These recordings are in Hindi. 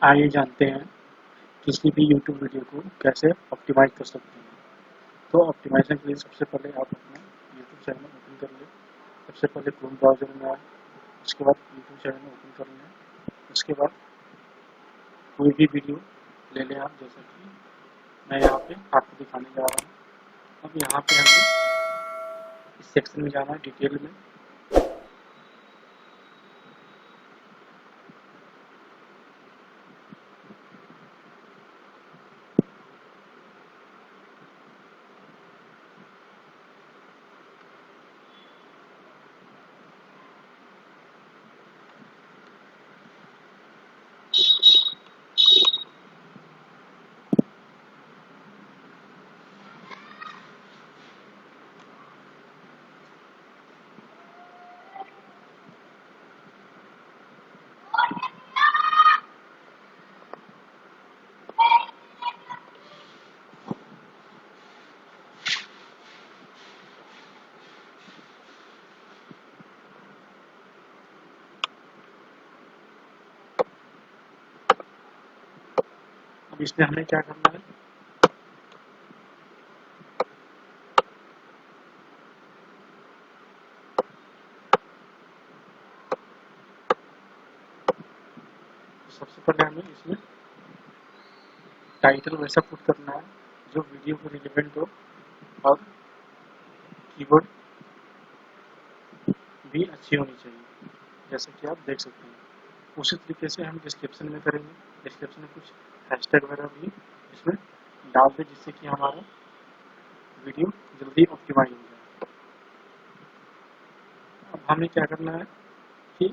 आइए जानते हैं किसी भी यूट्यूब वीडियो को कैसे ऑप्टिमाइज़ कर सकते हैं। तो ऑप्टिमाइज़ेशन के लिए सबसे पहले आप अपना यूट्यूब चैनल ओपन कर लें। सबसे पहले क्रोम ब्राउज़र में आएँ, उसके बाद यूट्यूब चैनल ओपन कर लें। उसके बाद कोई भी वीडियो ले लें आप, जैसा कि मैं यहाँ पे आपको दिखाने जा रहा हूँ। अब यहाँ पे हमें इस सेक्शन में जाना है, डिटेल में। अब इसमें हमें क्या करना है, सबसे पहले हमें इसमें टाइटल वैसा पुट करना है जो वीडियो को रिलेवेंट हो और कीवर्ड भी अच्छी होनी चाहिए, जैसे कि आप देख सकते हैं। उसी तरीके से हम डिस्क्रिप्शन में करेंगे। डिस्क्रिप्शन में कुछ हैशटैग वगैरह भी इसमें डाल दें, जिससे कि हमारा वीडियो जल्दी ऑप्टिमाइज हो जाए। अब हमें क्या करना है कि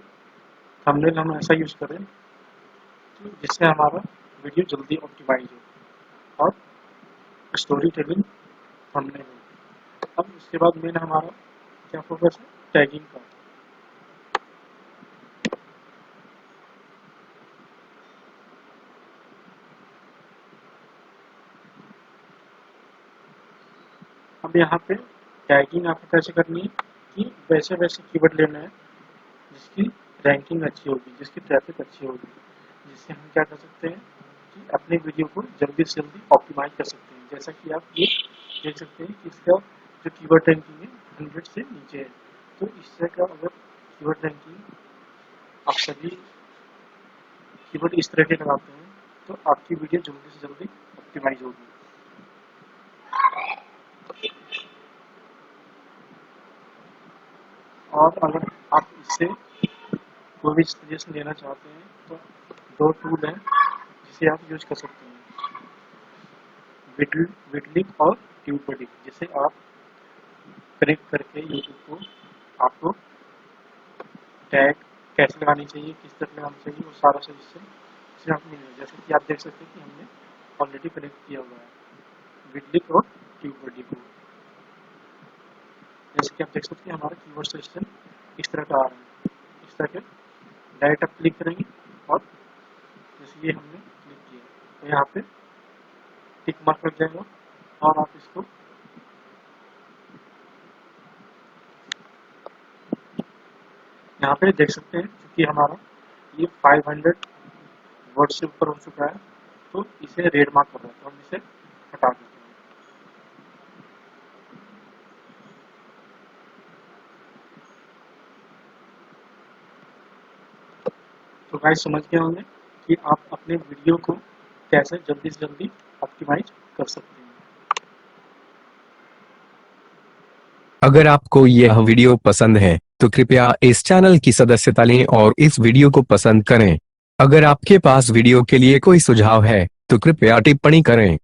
थंबनेल हम ऐसा यूज करें कि जिससे हमारा वीडियो जल्दी ऑप्टिमाइज हो और स्टोरी टेलिंग थंबनेल हो। अब उसके बाद मेन हमारा क्या फोकस है, टैगिंग का। अब यहाँ पे टैगिंग आपको कैसे करनी है कि वैसे वैसे कीवर्ड लेना है जिसकी रैंकिंग अच्छी होगी, जिसकी ट्रैफिक अच्छी होगी, जिससे हम क्या कर सकते हैं कि अपने वीडियो को जल्दी से जल्दी ऑप्टिमाइज कर सकते हैं। जैसा कि आप ये देख सकते हैं कि इसका जो कीवर्ड रैंकिंग है 100 से नीचे है। तो इस तरह का अगर कीवर्ड रैंकिंग आप सभी कीवर्ड इस तरह के लगाते हैं तो आपकी वीडियो जल्दी से जल्दी ऑप्टिमाइज होगी। और अगर आप इससे कोई भी सजेशन लेना चाहते हैं तो दो टूल हैं जिसे आप यूज कर सकते हैं, विडलिंक और ट्यूबबडी, जिसे आप कनेक्ट करके यूट्यूब को आपको टैग कैसे लगानी चाहिए, किस तरह लगानी चाहिए, वो सारा सजेशन इसमें आपको मिल जाएगा। जैसे कि आप देख सकते हैं कि हमने ऑलरेडी कनेक्ट किया हुआ है विडलिंक और ट्यूबबडी को। जैसे कि आप देख सकते हैं हमारा कीवर्ड सजेशन इस तरह का आ रहा है। इस तरह के डायरेक्ट आप क्लिक करेंगे और जैसे ये हमने क्लिक किया तो यहाँ पे टिक मार्क लग जाएगा और आप इसको यहाँ पे देख सकते हैं। क्योंकि हमारा ये 500 वर्ड से ऊपर हो चुका है तो इसे रेड मार्क कर रहा है, तो हम इसे हटा देते हैं। तो गाइस समझ गए होंगे कि आप अपने वीडियो को कैसे जल्दी से जल्दी ऑप्टिमाइज कर सकते हैं। अगर आपको यह वीडियो पसंद है तो कृपया इस चैनल की सदस्यता लें और इस वीडियो को पसंद करें। अगर आपके पास वीडियो के लिए कोई सुझाव है तो कृपया टिप्पणी करें।